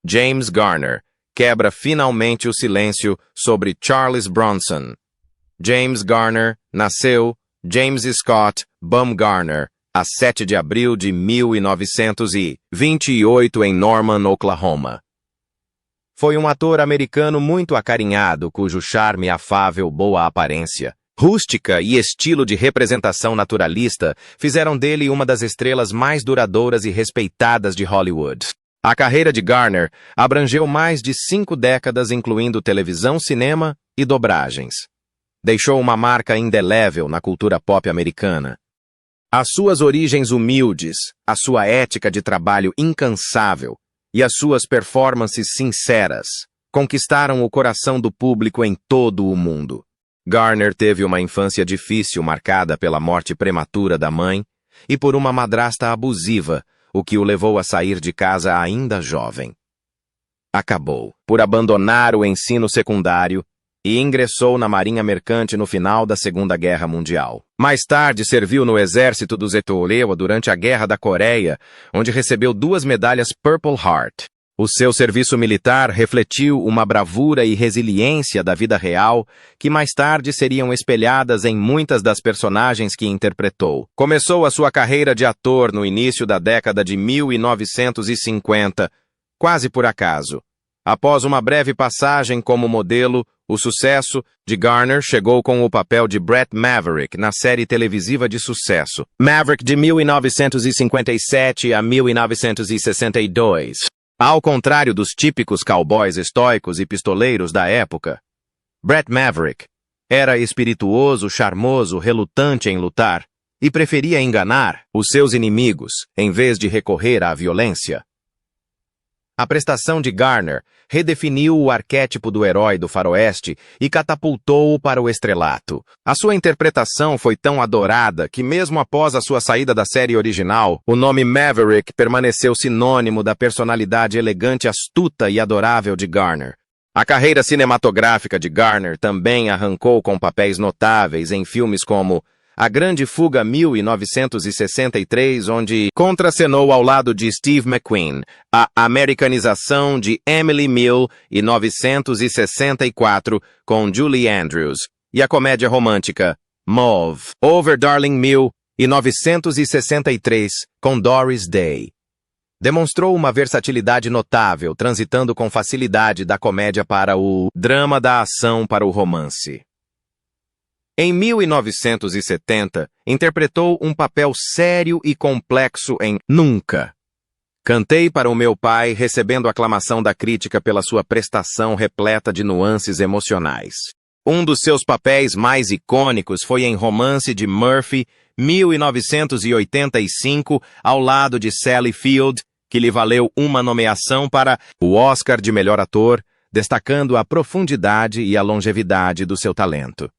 James Garner, quebra finalmente o silêncio sobre Charles Bronson. James Garner nasceu James Scott Baumgartner a 7 de abril de 1928 em Norman, Oklahoma. Foi um ator americano muito acarinhado, cujo charme afável, boa aparência, rústica e estilo de representação naturalista fizeram dele uma das estrelas mais duradouras e respeitadas de Hollywood. A carreira de Garner abrangeu mais de 5 décadas, incluindo televisão, cinema e dobragens. Deixou uma marca indelével na cultura pop americana. As suas origens humildes, a sua ética de trabalho incansável e as suas performances sinceras conquistaram o coração do público em todo o mundo. Garner teve uma infância difícil marcada pela morte prematura da mãe e por uma madrasta abusiva, o que o levou a sair de casa ainda jovem. Acabou por abandonar o ensino secundário e ingressou na Marinha Mercante no final da Segunda Guerra Mundial. Mais tarde, serviu no exército dos Etolewa durante a Guerra da Coreia, onde recebeu 2 medalhas Purple Heart. O seu serviço militar refletiu uma bravura e resiliência da vida real que mais tarde seriam espelhadas em muitas das personagens que interpretou. Começou a sua carreira de ator no início da década de 1950, quase por acaso. Após uma breve passagem como modelo, o sucesso de Garner chegou com o papel de Brett Maverick na série televisiva de sucesso Maverick de 1957 a 1962. Ao contrário dos típicos cowboys estoicos e pistoleiros da época, Brett Maverick era espirituoso, charmoso, relutante em lutar e preferia enganar os seus inimigos em vez de recorrer à violência. A prestação de Garner redefiniu o arquétipo do herói do faroeste e catapultou-o para o estrelato. A sua interpretação foi tão adorada que, mesmo após a sua saída da série original, o nome Maverick permaneceu sinônimo da personalidade elegante, astuta e adorável de Garner. A carreira cinematográfica de Garner também arrancou com papéis notáveis em filmes como A Grande Fuga 1963, onde contracenou ao lado de Steve McQueen, a americanização de Emily Mill e 1964 com Julie Andrews, e a comédia romântica Mauve, Over Darling Mill e 963 com Doris Day. Demonstrou uma versatilidade notável, transitando com facilidade da comédia para o drama, da ação para o romance. Em 1970, interpretou um papel sério e complexo em Nunca. Cantei para o Meu Pai, recebendo aclamação da crítica pela sua prestação repleta de nuances emocionais. Um dos seus papéis mais icônicos foi em Romance de Murphy, 1985, ao lado de Sally Field, que lhe valeu uma nomeação para o Oscar de Melhor Ator, destacando a profundidade e a longevidade do seu talento.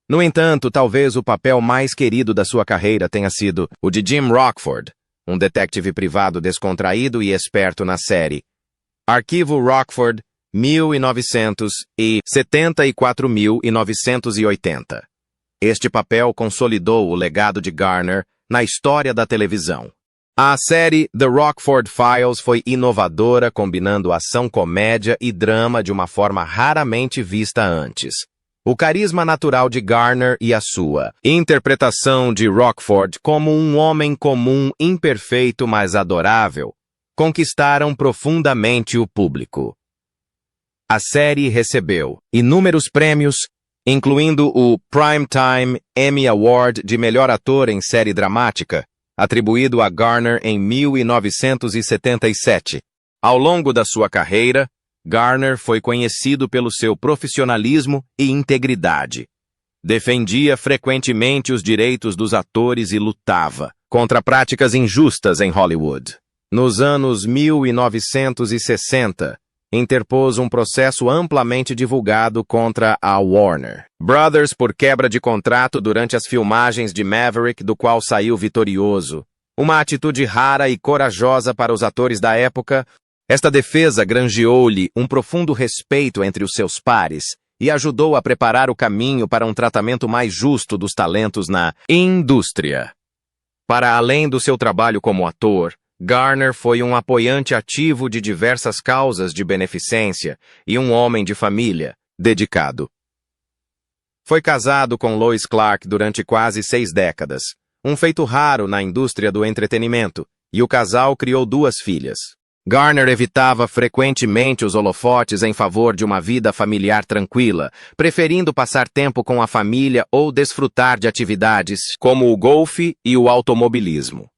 No entanto, talvez o papel mais querido da sua carreira tenha sido o de Jim Rockford, um detetive privado descontraído e esperto na série Arquivo Rockford, 1900 e 74.980. Este papel consolidou o legado de Garner na história da televisão. A série The Rockford Files foi inovadora, combinando ação, comédia e drama de uma forma raramente vista antes. O carisma natural de Garner e a sua interpretação de Rockford como um homem comum, imperfeito, mas adorável, conquistaram profundamente o público. A série recebeu inúmeros prêmios, incluindo o Primetime Emmy Award de Melhor Ator em Série Dramática, atribuído a Garner em 1977. Ao longo da sua carreira, Garner foi conhecido pelo seu profissionalismo e integridade. Defendia frequentemente os direitos dos atores e lutava contra práticas injustas em Hollywood. Nos anos 1960, interpôs um processo amplamente divulgado contra a Warner Brothers por quebra de contrato durante as filmagens de Maverick, do qual saiu vitorioso. Uma atitude rara e corajosa para os atores da época. Esta defesa granjeou-lhe um profundo respeito entre os seus pares e ajudou a preparar o caminho para um tratamento mais justo dos talentos na indústria. Para além do seu trabalho como ator, Garner foi um apoiante ativo de diversas causas de beneficência e um homem de família, dedicado. Foi casado com Lois Clark durante quase 6 décadas, um feito raro na indústria do entretenimento, e o casal criou 2 filhas. Garner evitava frequentemente os holofotes em favor de uma vida familiar tranquila, preferindo passar tempo com a família ou desfrutar de atividades como o golfe e o automobilismo.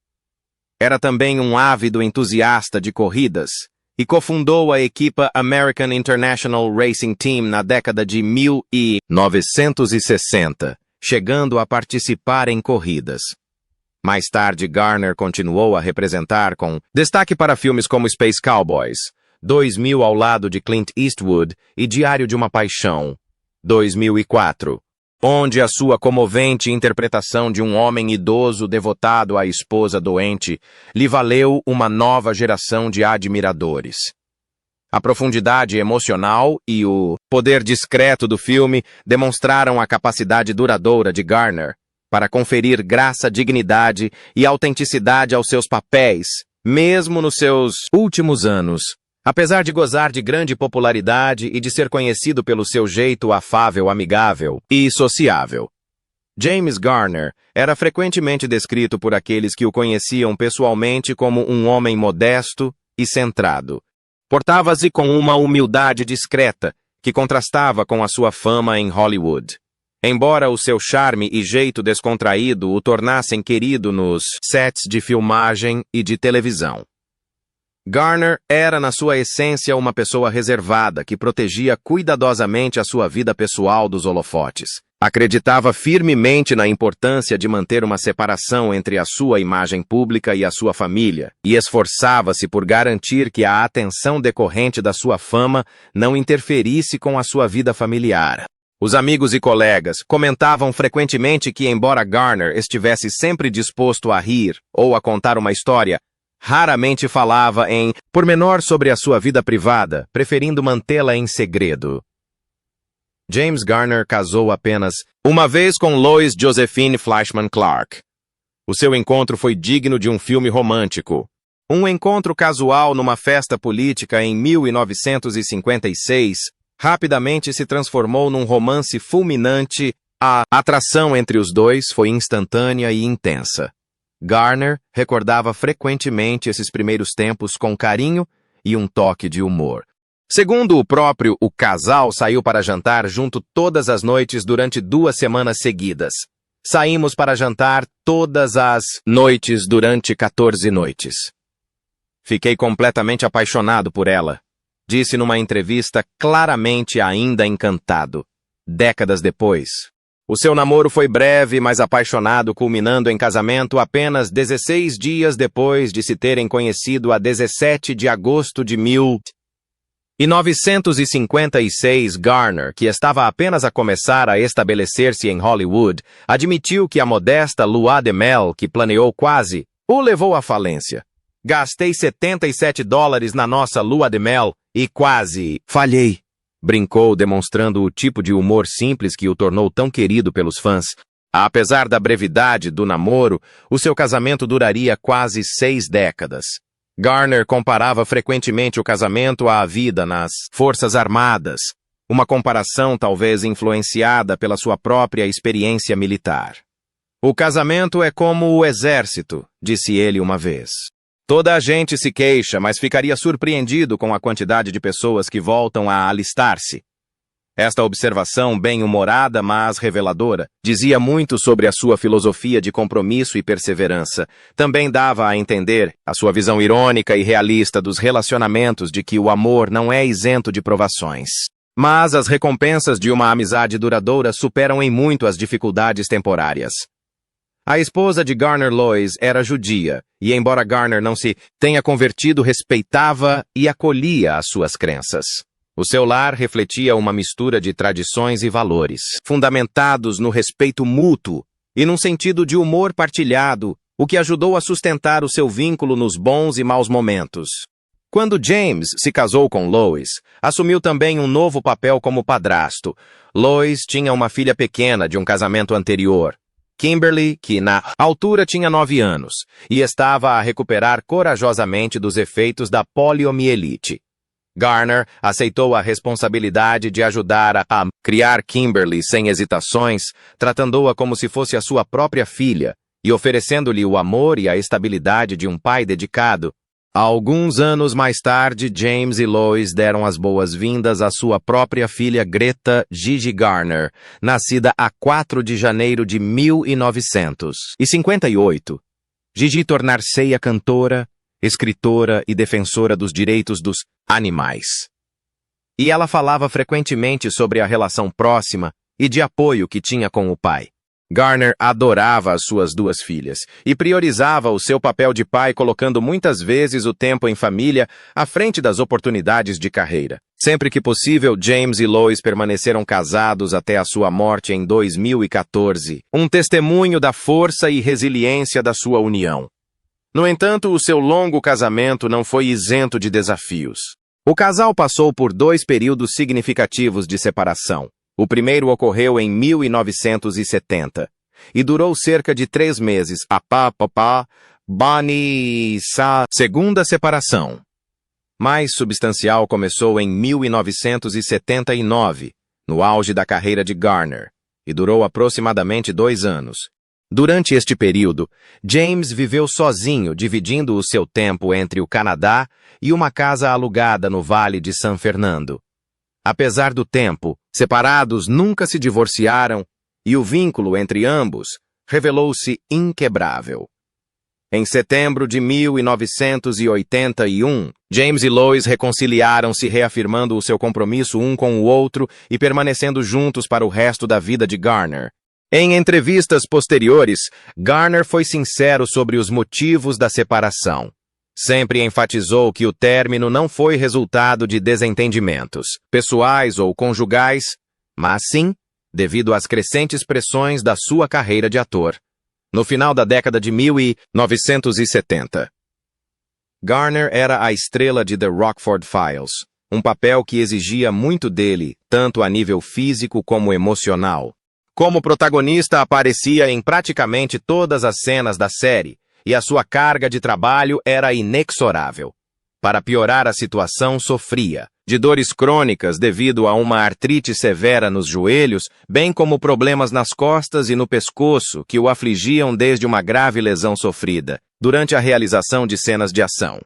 Era também um ávido entusiasta de corridas e cofundou a equipa American International Racing Team na década de 1960, chegando a participar em corridas. Mais tarde, Garner continuou a representar com destaque para filmes como Space Cowboys, 2000 ao lado de Clint Eastwood e Diário de uma Paixão, 2004, onde a sua comovente interpretação de um homem idoso devotado à esposa doente lhe valeu uma nova geração de admiradores. A profundidade emocional e o poder discreto do filme demonstraram a capacidade duradoura de Garner para conferir graça, dignidade e autenticidade aos seus papéis, mesmo nos seus últimos anos. Apesar de gozar de grande popularidade e de ser conhecido pelo seu jeito afável, amigável e sociável, James Garner era frequentemente descrito por aqueles que o conheciam pessoalmente como um homem modesto e centrado. Portava-se com uma humildade discreta que contrastava com a sua fama em Hollywood. Embora o seu charme e jeito descontraído o tornassem querido nos sets de filmagem e de televisão. Garner era, na sua essência, uma pessoa reservada que protegia cuidadosamente a sua vida pessoal dos holofotes. Acreditava firmemente na importância de manter uma separação entre a sua imagem pública e a sua família, e esforçava-se por garantir que a atenção decorrente da sua fama não interferisse com a sua vida familiar. Os amigos e colegas comentavam frequentemente que, embora Garner estivesse sempre disposto a rir ou a contar uma história, raramente falava em pormenor sobre a sua vida privada, preferindo mantê-la em segredo. James Garner casou apenas uma vez com Lois Josephine Fleischman Clark. O seu encontro foi digno de um filme romântico. Um encontro casual numa festa política em 1956 rapidamente se transformou num romance fulminante. A atração entre os dois foi instantânea e intensa. Garner recordava frequentemente esses primeiros tempos com carinho e um toque de humor. Segundo o casal saiu para jantar junto todas as noites durante 2 semanas seguidas. Saímos para jantar todas as noites durante 14 noites. Fiquei completamente apaixonado por ela, disse numa entrevista, claramente ainda encantado. Décadas depois, o seu namoro foi breve, mas apaixonado, culminando em casamento apenas 16 dias depois de se terem conhecido a 17 de agosto de 1956. Garner, que estava apenas a começar a estabelecer-se em Hollywood, admitiu que a modesta lua de mel que planeou quase o levou à falência. Gastei $77 na nossa lua de mel e quase falhei, brincou, demonstrando o tipo de humor simples que o tornou tão querido pelos fãs. Apesar da brevidade do namoro, o seu casamento duraria quase 6 décadas. Garner comparava frequentemente o casamento à vida nas Forças Armadas, uma comparação talvez influenciada pela sua própria experiência militar. O casamento é como o exército, disse ele uma vez. Toda a gente se queixa, mas ficaria surpreendido com a quantidade de pessoas que voltam a alistar-se. Esta observação, bem-humorada, mas reveladora, dizia muito sobre a sua filosofia de compromisso e perseverança. Também dava a entender a sua visão irônica e realista dos relacionamentos, de que o amor não é isento de provações. Mas as recompensas de uma amizade duradoura superam em muito as dificuldades temporárias. A esposa de Garner, Lois, era judia, e embora Garner não se tenha convertido, respeitava e acolhia as suas crenças. O seu lar refletia uma mistura de tradições e valores, fundamentados no respeito mútuo e num sentido de humor partilhado, o que ajudou a sustentar o seu vínculo nos bons e maus momentos. Quando James se casou com Lois, assumiu também um novo papel como padrasto. Lois tinha uma filha pequena de um casamento anterior, Kimberly, que na altura tinha 9 anos, e estava a recuperar corajosamente dos efeitos da poliomielite. Garner aceitou a responsabilidade de ajudar a criar Kimberly sem hesitações, tratando-a como se fosse a sua própria filha e oferecendo-lhe o amor e a estabilidade de um pai dedicado. Alguns anos mais tarde, James e Lois deram as boas-vindas à sua própria filha Greta Gigi Garner, nascida a 4 de janeiro de 1958. Gigi tornar-se-ia cantora, escritora e defensora dos direitos dos animais. E ela falava frequentemente sobre a relação próxima e de apoio que tinha com o pai. Garner adorava as suas 2 filhas e priorizava o seu papel de pai, colocando muitas vezes o tempo em família à frente das oportunidades de carreira. Sempre que possível, James e Lois permaneceram casados até a sua morte em 2014, um testemunho da força e resiliência da sua união. No entanto, o seu longo casamento não foi isento de desafios. O casal passou por 2 períodos significativos de separação. O primeiro ocorreu em 1970 e durou cerca de 3 meses. Segunda separação, mais substancial, começou em 1979, no auge da carreira de Garner, e durou aproximadamente 2 anos. Durante este período, James viveu sozinho, dividindo o seu tempo entre o Canadá e uma casa alugada no Vale de San Fernando. Apesar do tempo, separados nunca se divorciaram e o vínculo entre ambos revelou-se inquebrável. Em setembro de 1981, James e Lois reconciliaram-se, reafirmando o seu compromisso um com o outro e permanecendo juntos para o resto da vida de Garner. Em entrevistas posteriores, Garner foi sincero sobre os motivos da separação. Sempre enfatizou que o término não foi resultado de desentendimentos pessoais ou conjugais, mas sim devido às crescentes pressões da sua carreira de ator. No final da década de 1970, Garner era a estrela de The Rockford Files, um papel que exigia muito dele, tanto a nível físico como emocional. Como protagonista, aparecia em praticamente todas as cenas da série, e a sua carga de trabalho era inexorável. Para piorar a situação, sofria de dores crônicas devido a uma artrite severa nos joelhos, bem como problemas nas costas e no pescoço que o afligiam desde uma grave lesão sofrida durante a realização de cenas de ação.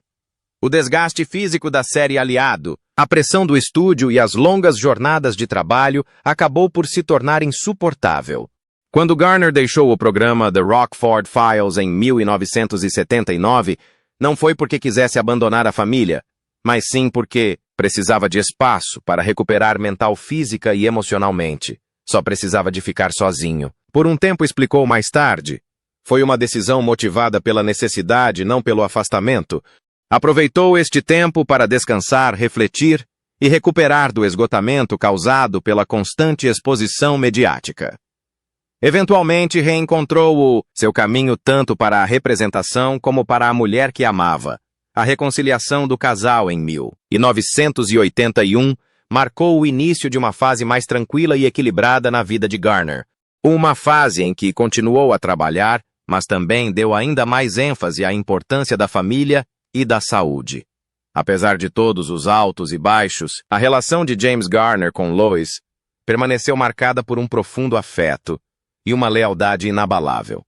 O desgaste físico da série aliado, a pressão do estúdio e as longas jornadas de trabalho acabou por se tornar insuportável. Quando Garner deixou o programa The Rockford Files em 1979, não foi porque quisesse abandonar a família, mas sim porque precisava de espaço para recuperar mental, física e emocionalmente. Só precisava de ficar sozinho. Por um tempo, explicou mais tarde. Foi uma decisão motivada pela necessidade, não pelo afastamento. Aproveitou este tempo para descansar, refletir e recuperar do esgotamento causado pela constante exposição mediática. Eventualmente reencontrou seu caminho tanto para a representação como para a mulher que amava. A reconciliação do casal em 1981 marcou o início de uma fase mais tranquila e equilibrada na vida de Garner. Uma fase em que continuou a trabalhar, mas também deu ainda mais ênfase à importância da família e da saúde. Apesar de todos os altos e baixos, a relação de James Garner com Lois permaneceu marcada por um profundo afeto e uma lealdade inabalável.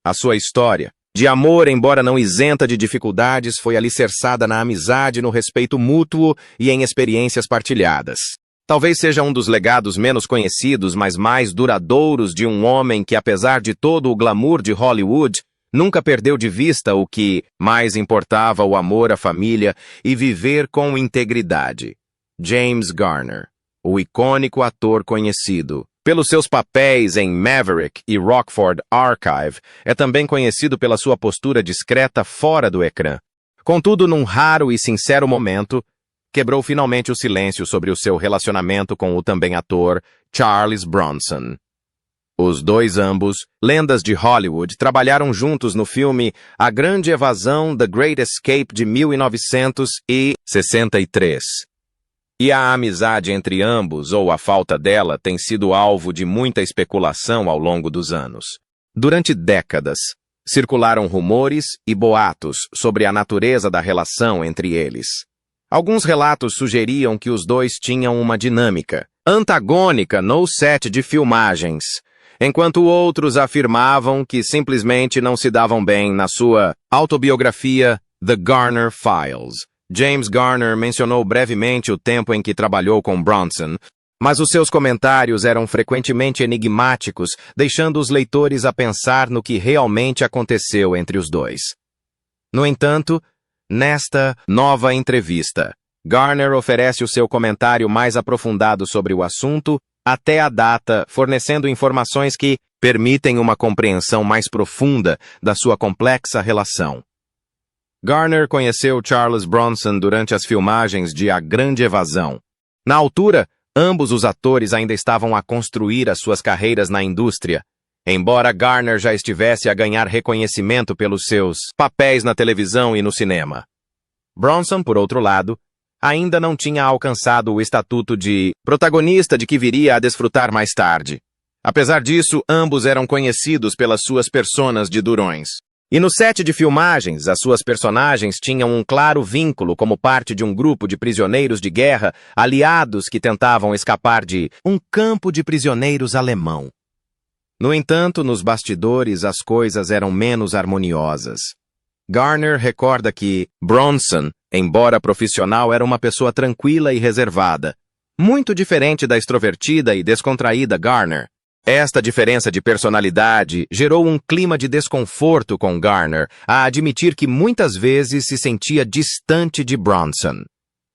A sua história de amor, embora não isenta de dificuldades, foi alicerçada na amizade, no respeito mútuo e em experiências partilhadas. Talvez seja um dos legados menos conhecidos, mas mais duradouros de um homem que, apesar de todo o glamour de Hollywood, nunca perdeu de vista o que mais importava: o amor à família e viver com integridade. James Garner, o icônico ator conhecido pelos seus papéis em Maverick e Rockford Archive, é também conhecido pela sua postura discreta fora do ecrã. Contudo, num raro e sincero momento, quebrou finalmente o silêncio sobre o seu relacionamento com o também ator Charles Bronson. Os dois, ambos lendas de Hollywood, trabalharam juntos no filme A Grande Evasão, The Great Escape, de 1963. E a amizade entre ambos, ou a falta dela, tem sido alvo de muita especulação ao longo dos anos. Durante décadas, circularam rumores e boatos sobre a natureza da relação entre eles. Alguns relatos sugeriam que os dois tinham uma dinâmica antagônica no set de filmagens, enquanto outros afirmavam que simplesmente não se davam bem. Na sua autobiografia The Garner Files, James Garner mencionou brevemente o tempo em que trabalhou com Bronson, mas os seus comentários eram frequentemente enigmáticos, deixando os leitores a pensar no que realmente aconteceu entre os dois. No entanto, nesta nova entrevista, Garner oferece o seu comentário mais aprofundado sobre o assunto até a data, fornecendo informações que permitem uma compreensão mais profunda da sua complexa relação. Garner conheceu Charles Bronson durante as filmagens de A Grande Evasão. Na altura, ambos os atores ainda estavam a construir as suas carreiras na indústria, embora Garner já estivesse a ganhar reconhecimento pelos seus papéis na televisão e no cinema. Bronson, por outro lado, ainda não tinha alcançado o estatuto de protagonista de que viria a desfrutar mais tarde. Apesar disso, ambos eram conhecidos pelas suas personas de durões. E no set de filmagens, as suas personagens tinham um claro vínculo como parte de um grupo de prisioneiros de guerra aliados que tentavam escapar de um campo de prisioneiros alemão. No entanto, nos bastidores as coisas eram menos harmoniosas. Garner recorda que Bronson, embora profissional, era uma pessoa tranquila e reservada, muito diferente da extrovertida e descontraída Garner. Esta diferença de personalidade gerou um clima de desconforto com Garner, a admitir que muitas vezes se sentia distante de Bronson.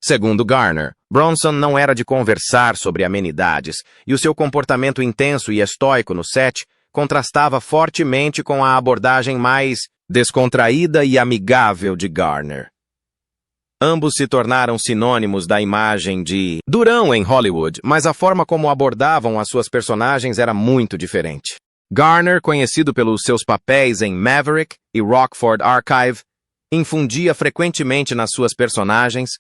Segundo Garner, Bronson não era de conversar sobre amenidades, e o seu comportamento intenso e estoico no set contrastava fortemente com a abordagem mais descontraída e amigável de Garner. Ambos se tornaram sinônimos da imagem de durão em Hollywood, mas a forma como abordavam as suas personagens era muito diferente. Garner, conhecido pelos seus papéis em Maverick e Rockford Archive, infundia frequentemente nas suas personagens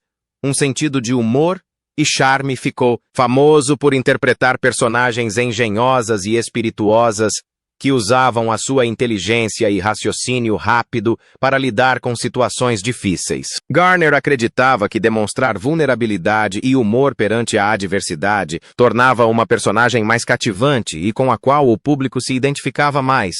um sentido de humor e charme. Ficou famoso por interpretar personagens engenhosas e espirituosas que usavam a sua inteligência e raciocínio rápido para lidar com situações difíceis. Garner acreditava que demonstrar vulnerabilidade e humor perante a adversidade tornava uma personagem mais cativante e com a qual o público se identificava mais.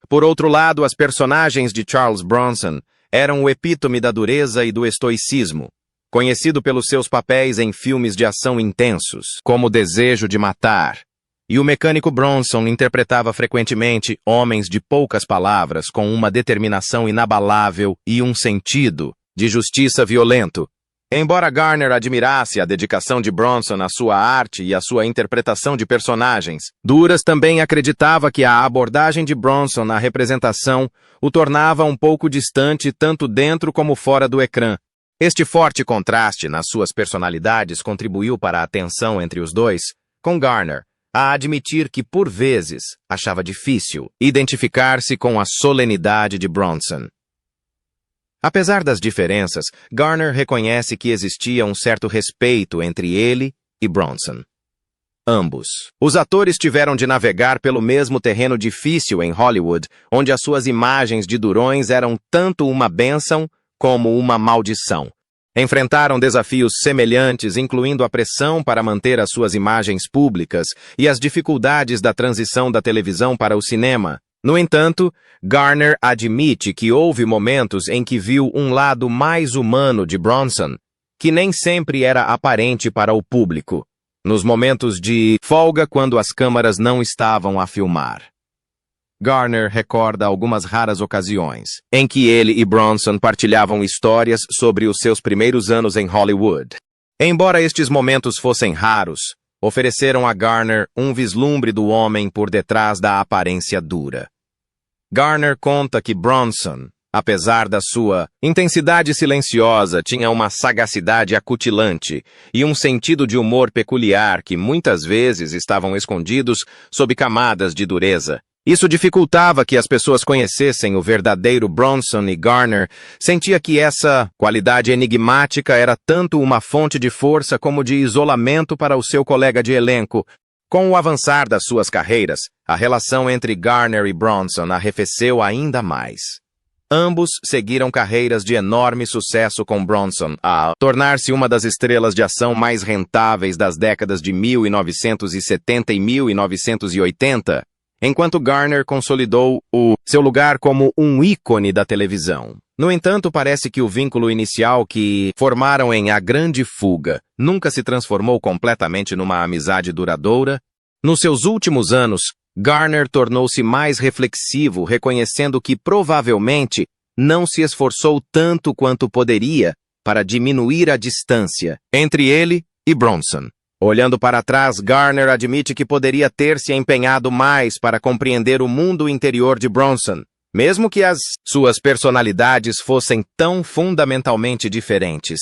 Por outro lado, as personagens de Charles Bronson eram o epítome da dureza e do estoicismo, conhecido pelos seus papéis em filmes de ação intensos, como Desejo de Matar. E o mecânico Bronson interpretava frequentemente homens de poucas palavras com uma determinação inabalável e um sentido de justiça violento. Embora Garner admirasse a dedicação de Bronson à sua arte e à sua interpretação de personagens, Duras também acreditava que a abordagem de Bronson na representação o tornava um pouco distante tanto dentro como fora do ecrã. Este forte contraste nas suas personalidades contribuiu para a tensão entre os dois, com Garner a admitir que, por vezes, achava difícil identificar-se com a solenidade de Bronson. Apesar das diferenças, Garner reconhece que existia um certo respeito entre ele e Bronson. Ambos. Os atores tiveram de navegar pelo mesmo terreno difícil em Hollywood, onde as suas imagens de durões eram tanto uma bênção como uma maldição. Enfrentaram desafios semelhantes, incluindo a pressão para manter as suas imagens públicas e as dificuldades da transição da televisão para o cinema. No entanto, Garner admite que houve momentos em que viu um lado mais humano de Bronson, que nem sempre era aparente para o público, nos momentos de folga quando as câmeras não estavam a filmar. Garner recorda algumas raras ocasiões em que ele e Bronson partilhavam histórias sobre os seus primeiros anos em Hollywood. Embora estes momentos fossem raros, ofereceram a Garner um vislumbre do homem por detrás da aparência dura. Garner conta que Bronson, apesar da sua intensidade silenciosa, tinha uma sagacidade acutilante e um sentido de humor peculiar que muitas vezes estavam escondidos sob camadas de dureza. Isso dificultava que as pessoas conhecessem o verdadeiro Bronson, e Garner sentia que essa qualidade enigmática era tanto uma fonte de força como de isolamento para o seu colega de elenco. Com o avançar das suas carreiras, a relação entre Garner e Bronson arrefeceu ainda mais. Ambos seguiram carreiras de enorme sucesso, com Bronson a tornar-se uma das estrelas de ação mais rentáveis das décadas de 1970 e 1980, enquanto Garner consolidou seu lugar como um ícone da televisão. No entanto, parece que o vínculo inicial que formaram em A Grande Fuga nunca se transformou completamente numa amizade duradoura. Nos seus últimos anos, Garner tornou-se mais reflexivo, reconhecendo que provavelmente não se esforçou tanto quanto poderia para diminuir a distância entre ele e Bronson. Olhando para trás, Garner admite que poderia ter se empenhado mais para compreender o mundo interior de Bronson, mesmo que as suas personalidades fossem tão fundamentalmente diferentes.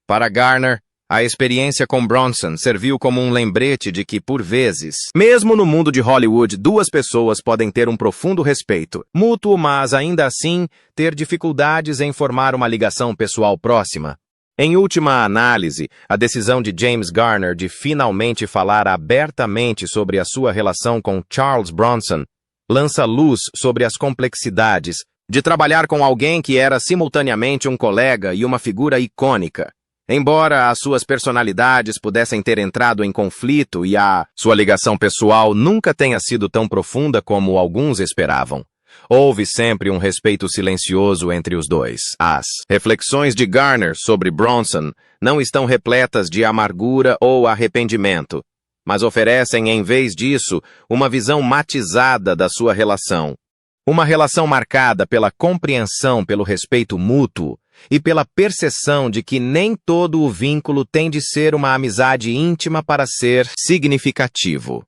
Para Garner, a experiência com Bronson serviu como um lembrete de que, por vezes, mesmo no mundo de Hollywood, duas pessoas podem ter um profundo respeito mútuo, mas ainda assim ter dificuldades em formar uma ligação pessoal próxima. Em última análise, a decisão de James Garner de finalmente falar abertamente sobre a sua relação com Charles Bronson lança luz sobre as complexidades de trabalhar com alguém que era simultaneamente um colega e uma figura icônica. Embora as suas personalidades pudessem ter entrado em conflito e a sua ligação pessoal nunca tenha sido tão profunda como alguns esperavam, houve sempre um respeito silencioso entre os dois. As reflexões de Garner sobre Bronson não estão repletas de amargura ou arrependimento, mas oferecem, em vez disso, uma visão matizada da sua relação. Uma relação marcada pela compreensão, pelo respeito mútuo e pela percepção de que nem todo o vínculo tem de ser uma amizade íntima para ser significativo.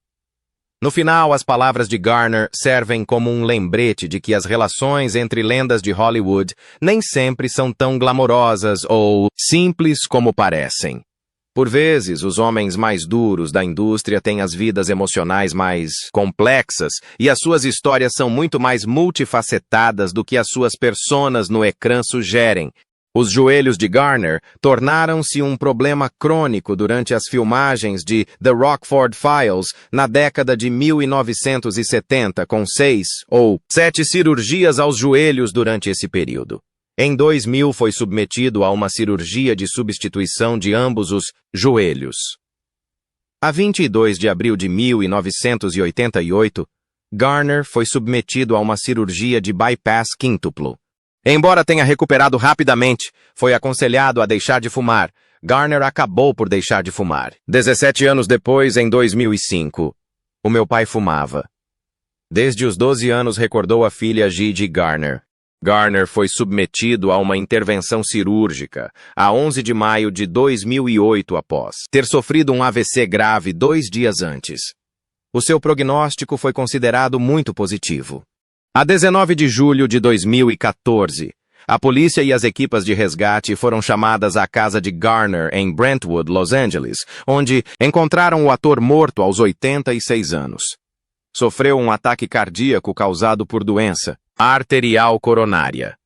No final, as palavras de Garner servem como um lembrete de que as relações entre lendas de Hollywood nem sempre são tão glamorosas ou simples como parecem. Por vezes, os homens mais duros da indústria têm as vidas emocionais mais complexas e as suas histórias são muito mais multifacetadas do que as suas personas no ecrã sugerem. Os joelhos de Garner tornaram-se um problema crônico durante as filmagens de The Rockford Files na década de 1970, com 6 ou 7 cirurgias aos joelhos durante esse período. Em 2000, foi submetido a uma cirurgia de substituição de ambos os joelhos. A 22 de abril de 1988, Garner foi submetido a uma cirurgia de bypass quíntuplo. Embora tenha recuperado rapidamente, foi aconselhado a deixar de fumar. Garner acabou por deixar de fumar. 17 anos depois, em 2005, o meu pai fumava. Desde os 12 anos, recordou a filha Gigi Garner. Garner foi submetido a uma intervenção cirúrgica a 11 de maio de 2008 após ter sofrido um AVC grave 2 dias antes. O seu prognóstico foi considerado muito positivo. A 19 de julho de 2014, a polícia e as equipas de resgate foram chamadas à casa de Garner em Brentwood, Los Angeles, onde encontraram o ator morto aos 86 anos. Sofreu um ataque cardíaco causado por doença arterial coronária.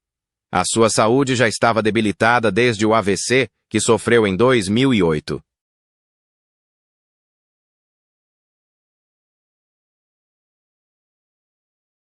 A sua saúde já estava debilitada desde o AVC que sofreu em 2008.